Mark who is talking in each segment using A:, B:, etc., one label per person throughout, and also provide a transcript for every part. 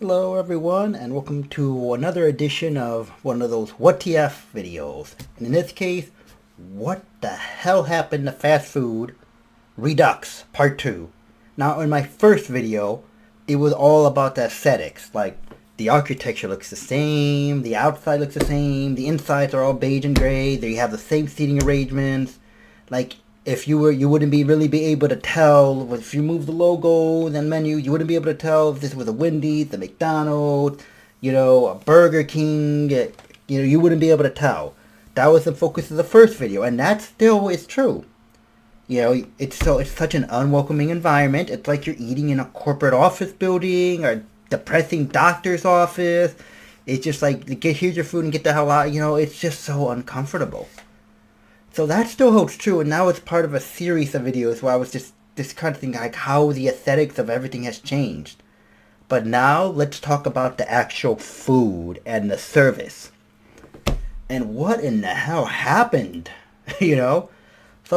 A: Hello everyone, and welcome to another edition of one of those WTF videos. And in this case, what the hell happened to fast food? Redux Part 2. Now in my first video, it was all about the aesthetics. Like, the architecture looks the same, the outside looks the same, the insides are all beige and gray, they have the same seating arrangements. Like, if you wouldn't really be able to tell if you move the logo and menu. You wouldn't be able to tell if this was a Wendy's, a McDonald's, a Burger King. You wouldn't be able to tell. That was the focus of the first video, and that still is true. It's such an unwelcoming environment. It's like you're eating in a corporate office building or depressing doctor's office. It's just like, here's your food and get the hell out. It's just so uncomfortable. So that still holds true, and now it's part of a series of videos where I was just discussing like how the aesthetics of everything has changed. But now let's talk about the actual food and the service. And what in the hell happened? So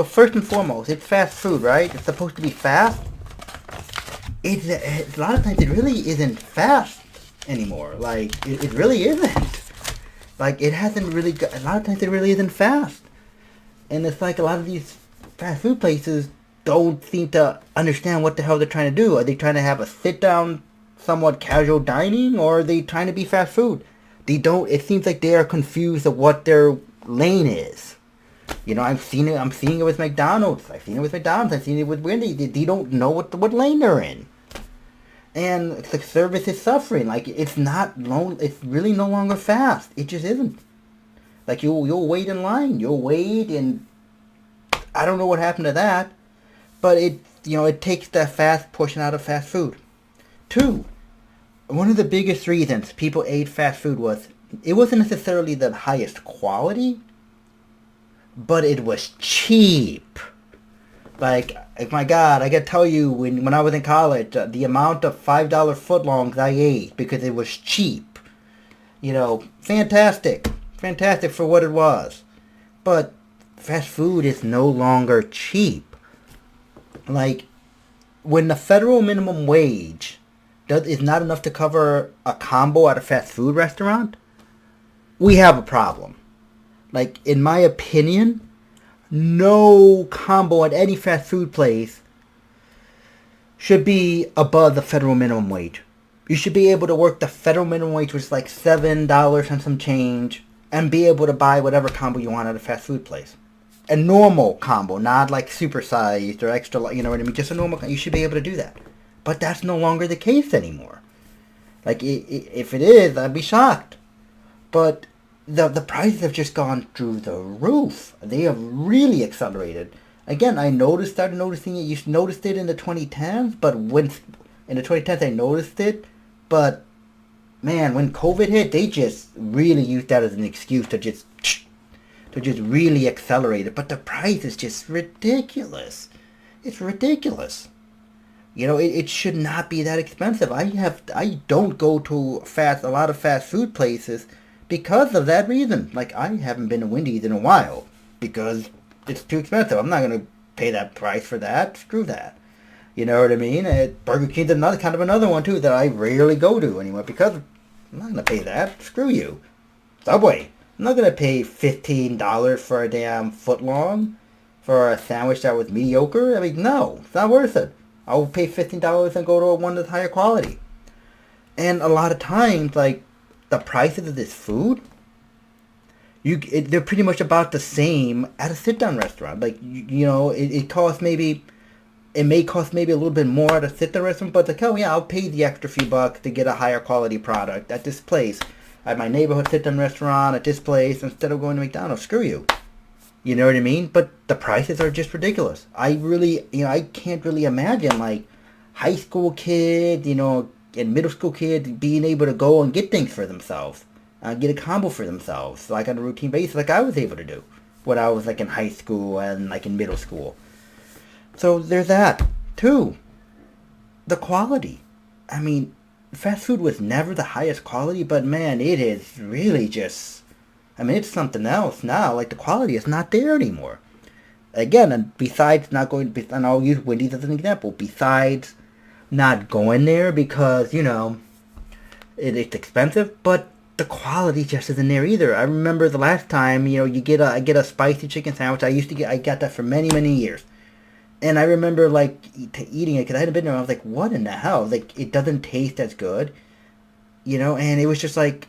A: first and foremost, it's fast food, right? It's supposed to be fast. A lot of times it really isn't fast anymore. Like, it really isn't. Like, it hasn't really a lot of times it really isn't fast. And it's like a lot of these fast food places don't seem to understand what the hell they're trying to do. Are they trying to have a sit-down, somewhat casual dining, or are they trying to be fast food? It seems like they are confused of what their lane is. I'm seeing it with McDonald's. I've seen it with Wendy's. They don't know what lane they're in. And the service is suffering. Like, it's really no longer fast. It just isn't. Like, you'll wait in line. You'll wait, and I don't know what happened to that. But it takes that fast portion out of fast food. 2, one of the biggest reasons people ate fast food was it wasn't necessarily the highest quality, but it was cheap. Like, my God, I gotta tell you, when I was in college, the amount of $5 footlongs I ate because it was cheap. Fantastic. Fantastic for what it was. But fast food is no longer cheap. Like, when the federal minimum wage is not enough to cover a combo at a fast food restaurant, we have a problem. Like, in my opinion, no combo at any fast food place should be above the federal minimum wage. You should be able to work the federal minimum wage, which is like $7 and some change, and be able to buy whatever combo you want at a fast food place. A normal combo, not like supersized or extra, you know what I mean? Just a normal, you should be able to do that. But that's no longer the case anymore. Like, if it is, I'd be shocked. But the prices have just gone through the roof. They have really accelerated. Again, started noticing it. You noticed it in the 2010s, but in the 2010s I noticed it, but man, when COVID hit, they just really used that as an excuse to just really accelerate it. But the price is just ridiculous. It's ridiculous. It should not be that expensive. I don't go to a lot of fast food places because of that reason. Like, I haven't been to Wendy's in a while because it's too expensive. I'm not gonna pay that price for that. Screw that. You know what I mean? Burger King's another one too that I rarely go to anymore because I'm not going to pay that. Screw you. Subway. I'm not going to pay $15 for a damn footlong for a sandwich that was mediocre. I mean, no. It's not worth it. I'll pay $15 and go to one that's higher quality. And a lot of times, like, the prices of this food, they're pretty much about the same at a sit-down restaurant. Like, it may cost maybe a little bit more at a sit-down restaurant, but like, oh yeah, I'll pay the extra few bucks to get a higher quality product at this place, at my neighborhood sit-down restaurant, at this place, instead of going to McDonald's. Screw you. You know what I mean? But the prices are just ridiculous. I can't really imagine, like, high school kids, and middle school kids being able to go and get things for themselves, get a combo for themselves, like on a routine basis, like I was able to do when I was like in high school and like in middle school. So there's that. 2, the quality. I mean, fast food was never the highest quality, but man, it is really just, it's something else now. Like, the quality is not there anymore. Again, and besides not going, and I'll use Wendy's as an example, besides not going there because, It's expensive, but the quality just isn't there either. I remember the last time, I get a spicy chicken sandwich. I got that for many, many years. And I remember, like, eating it, because I hadn't been there. I was like, what in the hell? Like, it doesn't taste as good, and it was just like,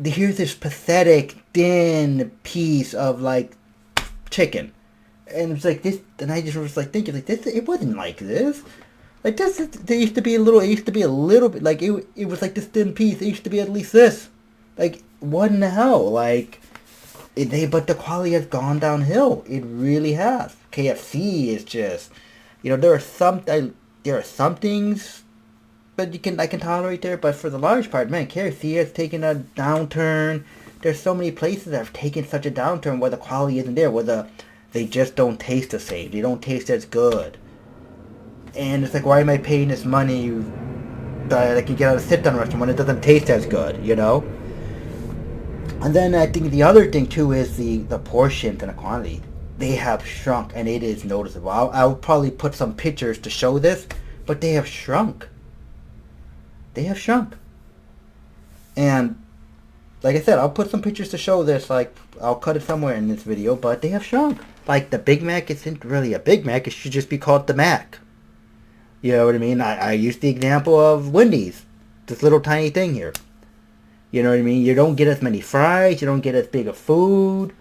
A: here's this pathetic, thin piece of, like, chicken. And it's like this, and I just was like thinking, like, this, it wasn't like this. Like, this, there used to be a little bit, like, it was like this thin piece. It used to be at least this. Like, what in the hell? Like, but the quality has gone downhill. It really has. KFC is just, there are some things that I can tolerate there, but for the large part, man, KFC has taken a downturn. There's so many places that have taken such a downturn where the quality isn't there, where they just don't taste the same. They don't taste as good. And it's like, why am I paying this money that I can get at a sit-down restaurant when it doesn't taste as good, And then I think the other thing, too, is the portions and the quantity. They have shrunk, and it is noticeable. I'll probably put some pictures to show this, but they have shrunk. They have shrunk. And, like I said, I'll put some pictures to show this. Like, I'll cut it somewhere in this video, but they have shrunk. Like, the Big Mac isn't really a Big Mac. It should just be called the Mac. You know what I mean? I used the example of Wendy's. This little tiny thing here. You know what I mean? You don't get as many fries. You don't get as big of food.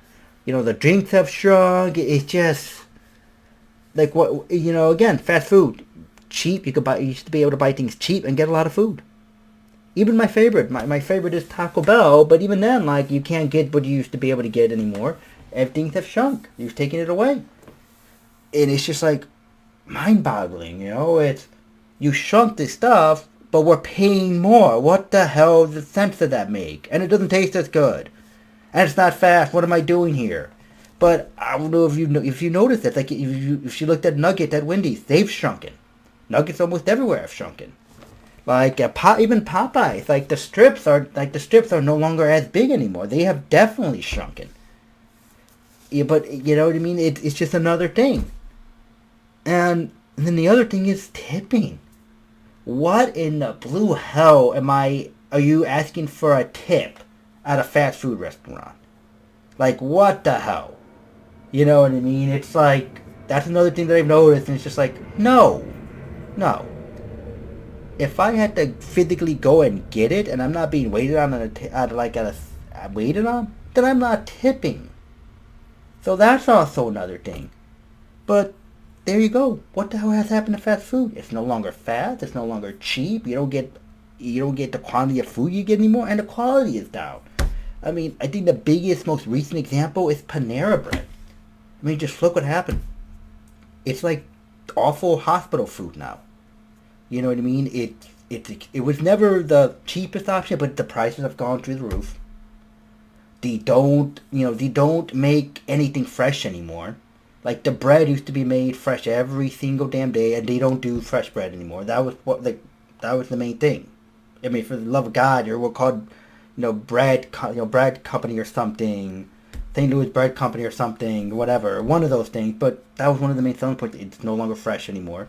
A: The drinks have shrunk. It's just... Like, what... again, fast food. Cheap. You used to be able to buy things cheap and get a lot of food. Even my favorite. My favorite is Taco Bell. But even then, like, you can't get what you used to be able to get anymore. Everything have shrunk. You've taken it away. And it's just like... mind-boggling, it's, you shrunk this stuff, but we're paying more. What the hell the sense does that make? And it doesn't taste as good, and it's not fast. What am I doing here? But I don't know if you noticed it. Like, if you looked at Nuggets at Wendy's, they've shrunken. Nuggets almost everywhere have shrunken. Like, even Popeyes, like the strips are no longer as big anymore. They have definitely shrunken. Yeah, but you know what I mean? It's just another thing. And then the other thing is tipping. What in the blue hell are you asking for a tip at a fast food restaurant? Like, what the hell? You know what I mean? It's like, that's another thing that I've noticed, and it's just like, no. If I had to physically go and get it, and I'm not being waited on waited on, then I'm not tipping. So that's also another thing. But there you go. What the hell has happened to fast food? It's no longer fast. It's no longer cheap. You don't get the quantity of food you get anymore, and the quality is down. I mean, I think the biggest, most recent example is Panera Bread. I mean, just look what happened. It's like awful hospital food now. You know what I mean? It was never the cheapest option, but the prices have gone through the roof. They don't make anything fresh anymore. Like, the bread used to be made fresh every single damn day, and they don't do fresh bread anymore. That was the main thing. I mean, for the love of God, you're called, bread company or something, St. Louis Bread Company or something, whatever, one of those things. But that was one of the main selling points. It's no longer fresh anymore.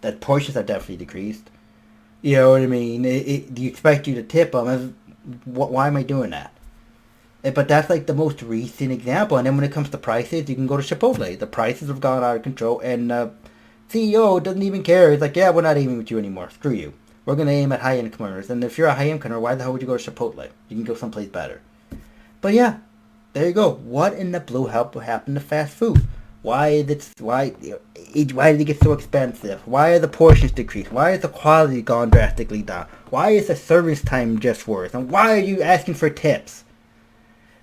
A: That portions have definitely decreased. You know what I mean? Do you expect you to tip them? Why am I doing that? But that's like the most recent example. And then when it comes to prices, you can go to Chipotle. The prices have gone out of control, and CEO doesn't even care. He's like, yeah, we're not aiming with you anymore. Screw you. We're going to aim at high-end consumers. And if you're a high-end consumer, why the hell would you go to Chipotle? You can go someplace better. But yeah, there you go. What in the blue hell happened to fast food? Why did it get so expensive? Why are the portions decreased? Why has the quality gone drastically down? Why is the service time just worse? And why are you asking for tips?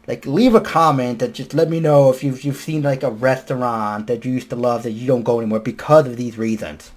A: Like, leave a comment that just let me know if you've seen, like, a restaurant that you used to love that you don't go anymore because of these reasons.